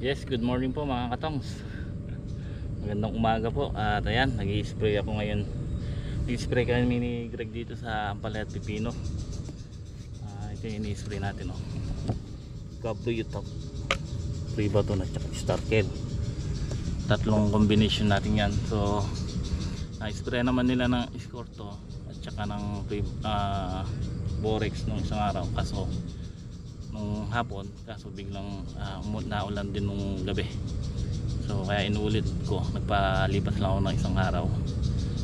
Yes, good morning po mga katongs. Magandang umaga po. At ayan, nag-i-spray ako ngayon. Nag-i-spray kami ni Greg dito sa Ampalaya at Pipino. Ito yung ini-spray natin, oh. W top, free button at saka starkel. Tatlong combination natin yan. So na-spray naman nila ng Escorto at saka ng Borex nung isang araw. Kaso nung hapon, biglang naulan din nung gabi. So kaya inuulit ko, nagpalipas lang ako ng isang araw.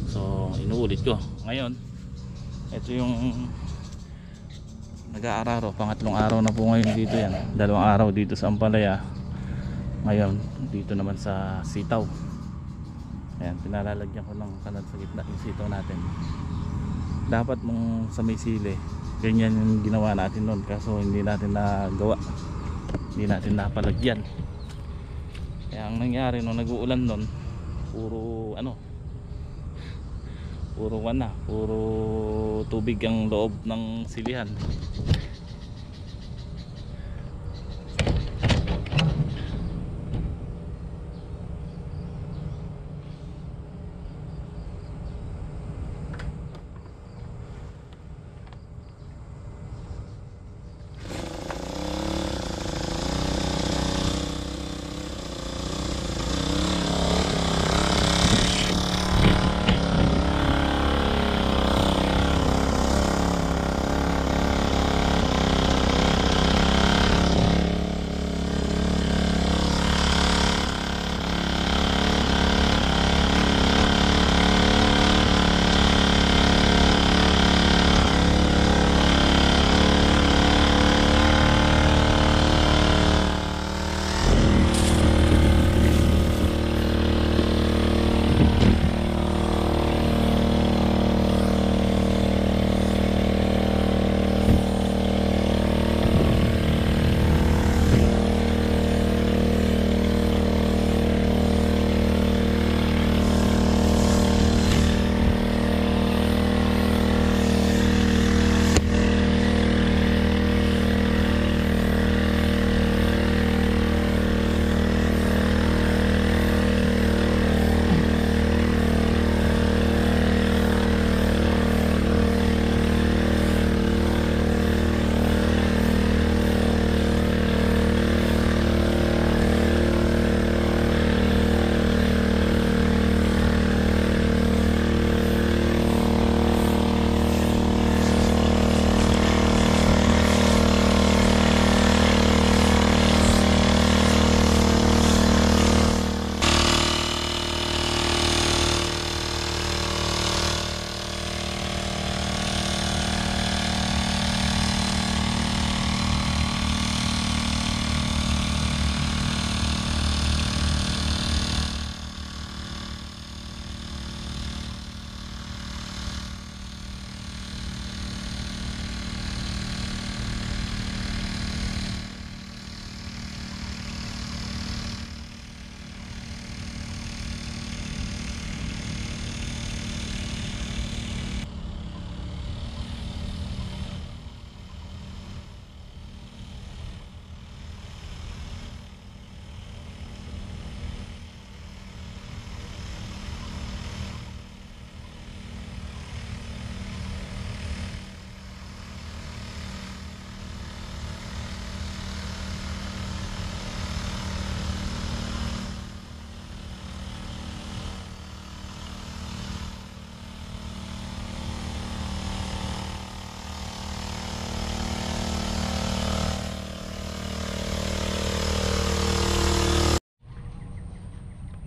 So inuulit ko ngayon. Ito yung nag-aararo, pangatlong araw na po ngayon dito yan. Dalawang araw dito sa Ampalaya, ngayon dito naman sa Sitaw. Ayan, pinalalagyan ko ng kanal sa gitna yung sitaw natin. Dapat mong sa may sili, ganyan yung ginawa natin noon, kaso hindi natin nagawa, hindi natin napalagyan. Kaya ang nangyari nung nag-uulan noon, puro tubig ang loob ng silihan.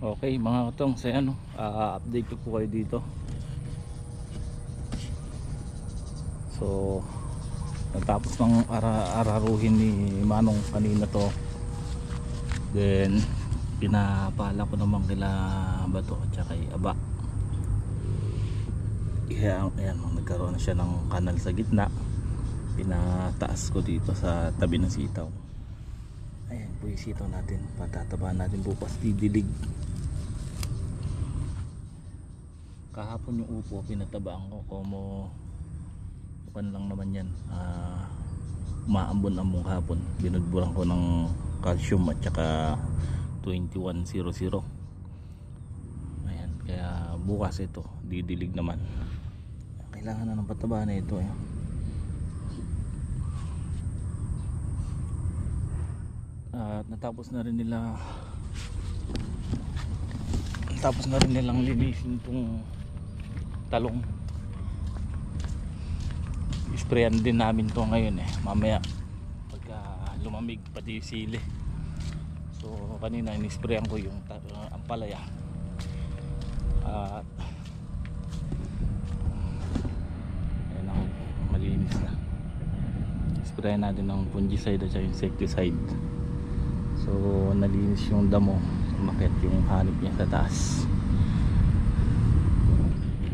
Okay mga katong, update ko po kayo dito. So natapos ng araruhin ni Manong kanina to. Then pinapala ko naman kila Bato at saka Aba. Ayan, nagkaroon na siya ng kanal sa gitna. Pinataas ko dito sa tabi ng sitaw. Ayan po yung sitaw natin, patatabahan natin bukas, didilig. Kahapon yung upo pinatabaan ko, como lang naman yan, umaambon-ambon kahapon. Binudburan ko ng calcium at saka 2100. Ayan, kaya bukas ito didilig naman. Kailangan na ng pataba na ito. Ayan. At natapos na rin nilang linisin itong talong. Isprayan din namin to ngayon mamaya pagka lumamig pati yung sili. So kanina inisprayan ko yung ampalaya at ayan na, malinis na. Isprayan natin ng fungicide at insecticide. So nalinis yung damo, umakyat yung hanip niya sa taas.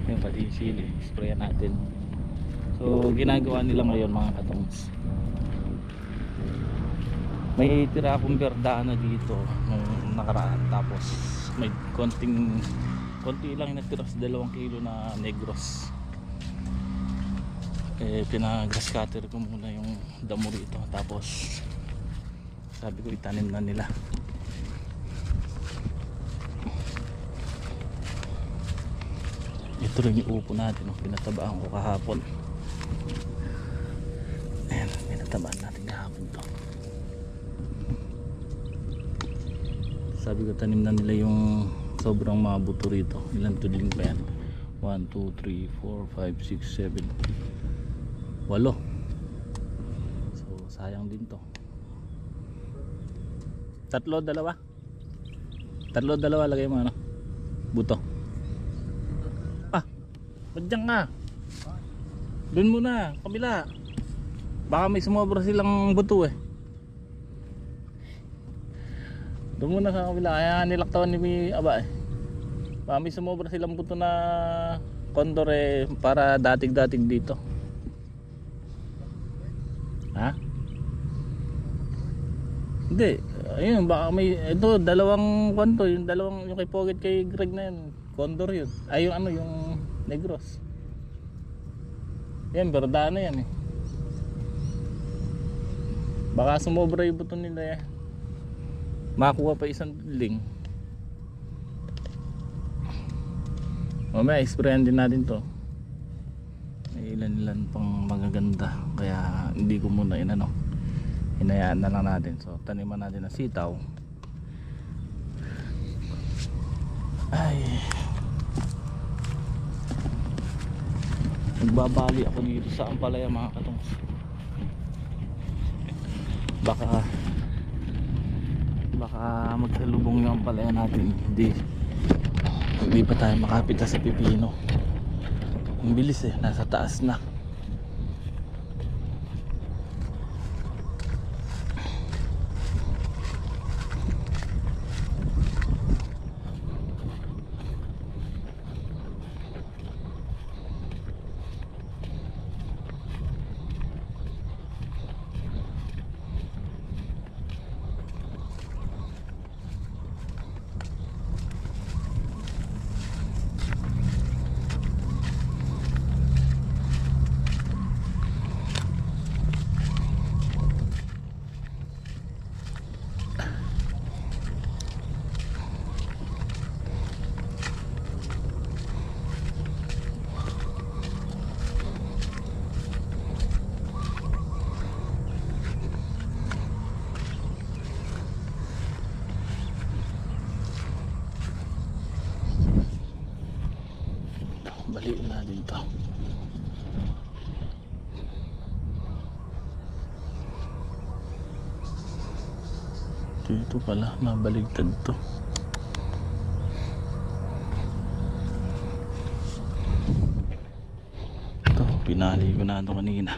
Yung pati yung sili, sprayan natin. So ginagawa nila ngayon mga katongs. May tira akong berdana dito nung nakaraan, tapos may konti lang natira sa 2 kilo na negros. Pinagrass cutter ko muna yung damo rito, tapos sabi ko itanim na nila. Ito rin yung upo natin, pinatabaan ko kahapon. Ayan, pinatabaan natin kahapon to. Sabi ko tanim na nila yung sobrang mga buto rito. Ilan tudling pa yan? 1, 2, 3, 4, 5, 6, 7, 8. So sayang din to. 3, 2 lagay mo buto. Ba't dyan ka? Doon muna, kabila. Baka may sumobra silang buto Doon muna sa kabila, kaya nilaktawan ni Aba Baka may sumobra silang buto na kondor para datig-datig dito. Ha? Hindi, ayun, baka may ito, 2 kwanto, yung kay Poget kay Greg na yun, condor yun. Ay yung yung negros. Yan, berdana yan Baka sumobra yung buto nila makuha pa isang tudling. Mamaya isprayan din natin to. May ilan pang magaganda, kaya hindi ko muna hinayaan na lang natin. So taniman natin ng sitaw. Ay, nagbabali ako dito sa ampalaya mga katongs. Baka magsalubong yung ampalaya natin, hindi pa tayo makapita sa pipino. Ang bilis nasa taas na. Baliin natin to. Dito pala, nabaligtad to. Ito, pinali ko na ito kanina.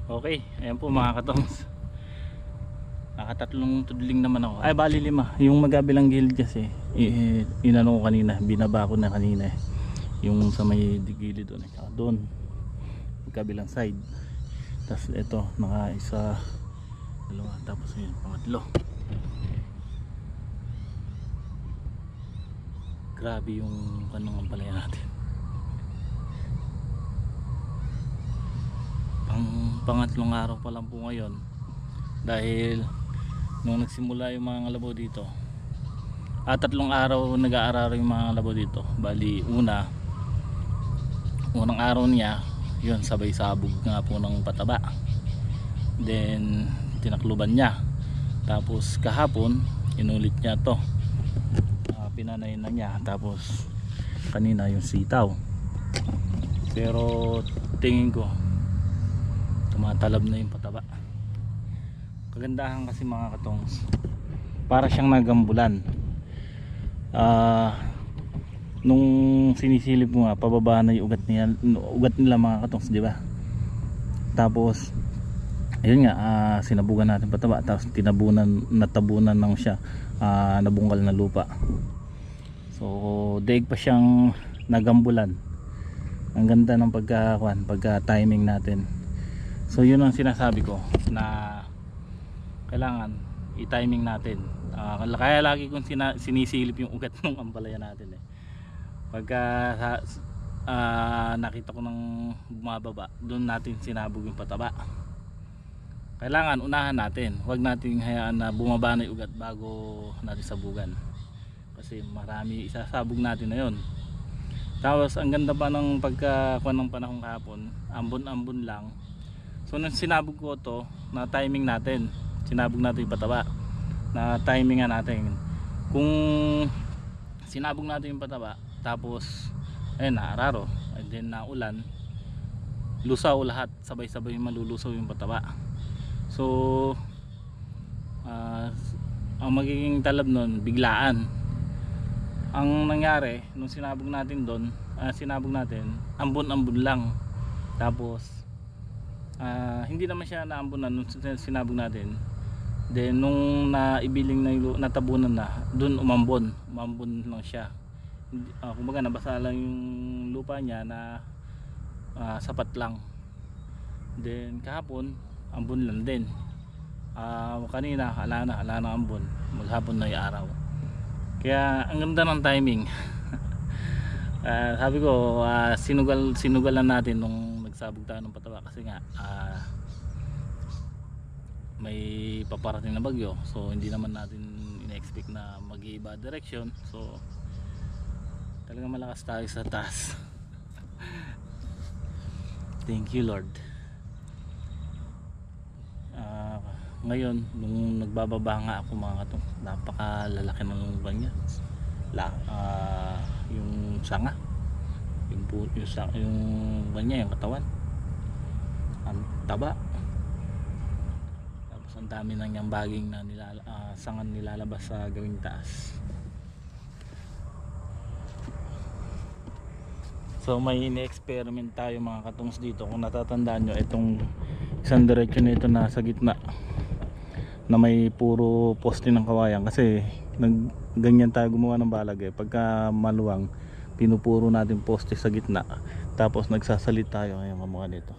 Okay, ayan po mga katongs. Nakatatlong tudling naman ako. Ay bali 5. Yung magabilang gilid kasi inano ko kanina, binaba ko na kanina yung sa may gilid doon at doon kabilang side. Tapos ito naka isa, dalawa, tapos yun pangatlo. Grabe yung kanong ampalaya natin. Pangatlong araw pa lang po ngayon dahil nung nagsimula yung mga ngalabaw dito, 3 araw nag-aararo yung mga ngalabaw dito. Bali unang araw niya yun, sabay sabog nga po ng pataba, then tinakluban niya. Tapos kahapon inulit niya to, pinanay na niya. Tapos kanina yung sitaw, pero tingin ko tumatalab na yung pataba. Kagandahan kasi mga katongs, para siyang nagambulan. Nung sinisilip mo nga pababa na yung ugat nila mga katongs, di ba? Tapos ayun nga, sinabugan natin pataba, tapos natabunan ng siya, nabungkal na lupa. So daig pa siyang nagambulan. Ang ganda ng pagka timing natin. So yun ang sinasabi ko, na kailangan i-timing natin. Kaya lagi kong sinisilip yung ugat ng ampalaya natin pagka nakita ko ng bumababa, doon natin sinabog yung pataba. Kailangan unahan natin, huwag natin hayaan na bumaba na yung ugat bago natin sabugan, kasi marami isasabog natin na yun. Tapos ang ganda pa ng pagkakuha ng panahon kahapon, ambon-ambon lang. So nung sinabog ko to, na timing natin, sinabog natin yung pataba, na timingan natin. Kung sinabog natin yung pataba, tapos ayun, naararo, and then naulan, lusaw lahat, sabay-sabay malulusaw yung pataba. So ang magiging talab nun, biglaan. Ang nangyari nung sinabog natin doon, ambon-ambon lang. Tapos hindi naman siya naambunan nung sinabog natin. Then nung naibiling na natabunan na, doon umambon lang siya. kumbaga nabasa lang yung lupa niya na sapat lang. Then kahapon ambon lang din. Kanina ala na ambon, maghapon na yung araw, kaya ang ganda ng timing. Sabi ko sinugal lang natin nung nagsabog tayo ng pataba kasi nga may paparating na bagyo, so hindi naman natin ina-expect na mag-iiba direction, so talagang malakas tayo sa taas. Thank you Lord. Ngayon nung nagbababa nga ako mga katong, napakalalaki ng banya, yung sanga, yung banya, yung katawan ang taba, tapos ang dami nang yung baging na sangan nilalabas sa gawing taas. So may ini-experiment tayo mga katungs dito. Kung natatandaan nyo, itong isang diretsyo na ito na sa gitna na may puro poste ng kawayan, kasi ganyan tayo gumawa ng balag pagka maluwang pinupuro natin poste sa gitna, tapos nagsasalit tayo. Ngayon kamukha nito,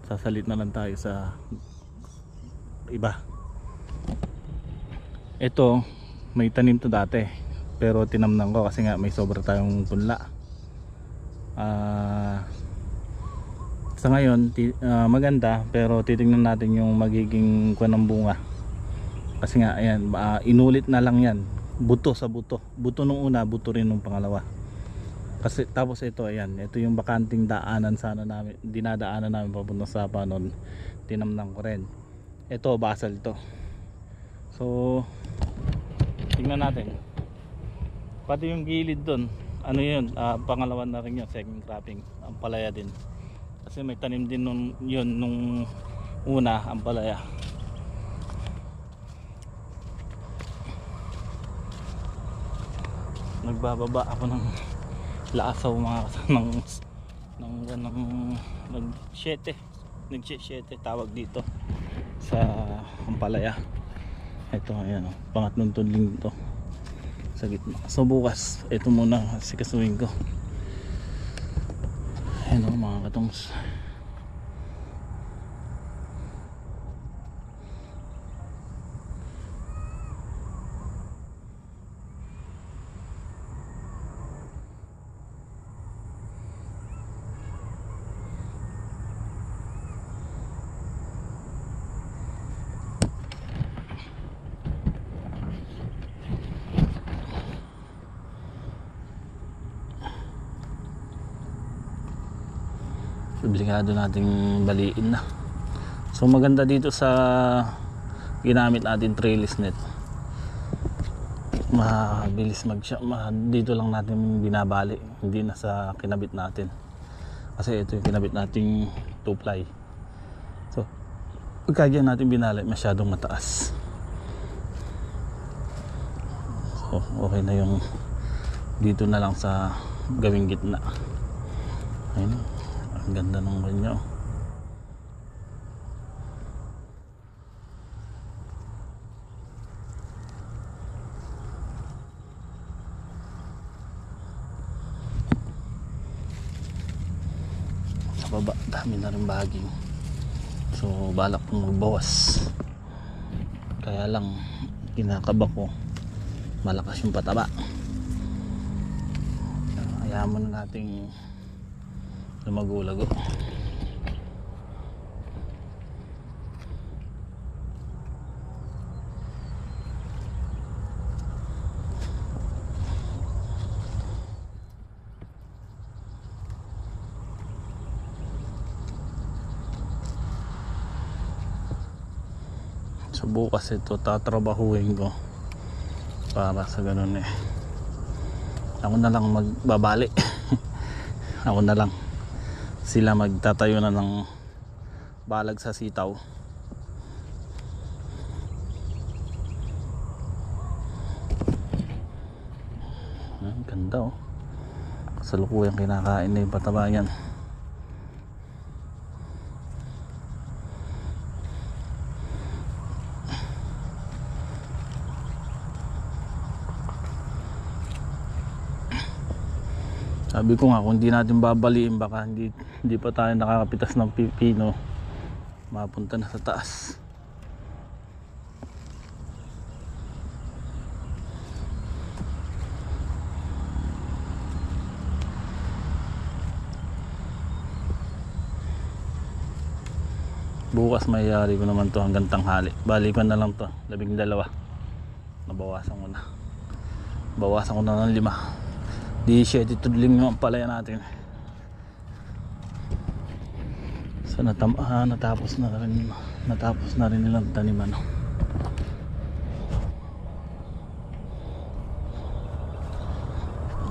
sasalit na lang tayo sa iba. Ito may tanim to dati pero tinamnan ko kasi nga may sobra tayong punla. Sa ngayon maganda, pero titingnan natin yung magiging kuwan ng bunga, kasi nga ayan, inulit na lang yan, buto sa buto nung una, buto rin nung pangalawa. Kasi tapos ito, ayan, ito yung bakanting daanan sana namin, dinadaanan namin papunta sa Panon, tinamnan ko rin. Ito basal to, so tingnan natin. Pati yung gilid doon, ano yun, pangalawan na rin yun, second cropping, ang palaya din. Kasi may tanim din nung una, ang palaya. Nagbababa ako ng laasaw mga nag-7 tawag dito sa ampalaya. Ito ayan, pangatlong tudling to sa gitna. So bukas ito muna sikasuhin ko. Ayan mga katongs, obligado nating baliin na. So maganda dito sa ginamit natin trellis net, mabilis dito lang natin binabali, hindi na sa kinabit natin, kasi ito yung kinabit nating 2-ply. So pagka natin binali masyadong mataas, so okay na yung dito na lang sa gawing gitna. Ayun, ang ganda ng banyo. Sa baba dami na rin baging, so balak kong magbawas, kaya lang kinakaba ko malakas yung pataba. Hayaan mo na nating lumagulago. So bukas ito tatrabahuin ko para sa ganun ako na lang magbabali. Ako na lang, sila magtatayo na ng balag sa sitaw. Ganda kasalukuyang kinakain na yung pataba yan. Sabi ko nga kung hindi natin babaliin baka hindi pa tayo nakakapitas ng pipino, mapunta na sa taas. Bukas mayayari ko naman to hanggang tanghali. Balikan na lang to, 12. Nabawasan ko na. Bawasan ko na ng 5. 17 tudling yung palaya natin. So natapos na rin nilang taniman.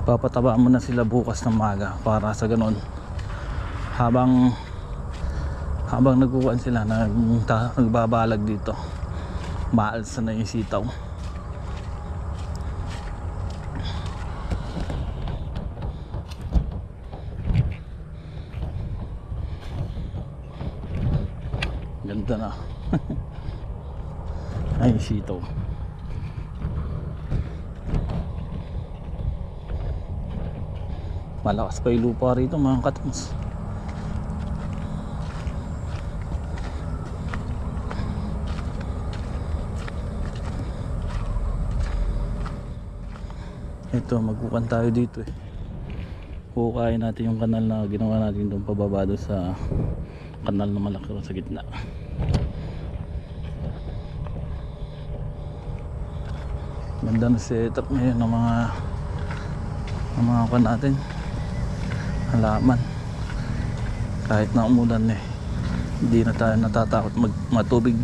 Papataba mo na sila bukas ng maga para sa ganon habang nagkukuhan sila nagbabalag dito, maalsa na yung sitaw. Ganda na. Ay, sitaw. Malakas pa yung lupa rito mga katongs. Ito, magkukan tayo dito eh. Hukayin natin yung kanal na ginawa natin doon pababa doon sa kanal na malaki sa gitna. Ganda na setup ngayon ng mga kan natin, halaman. Kahit na umulan eh, hindi na tayo natatakot matubig.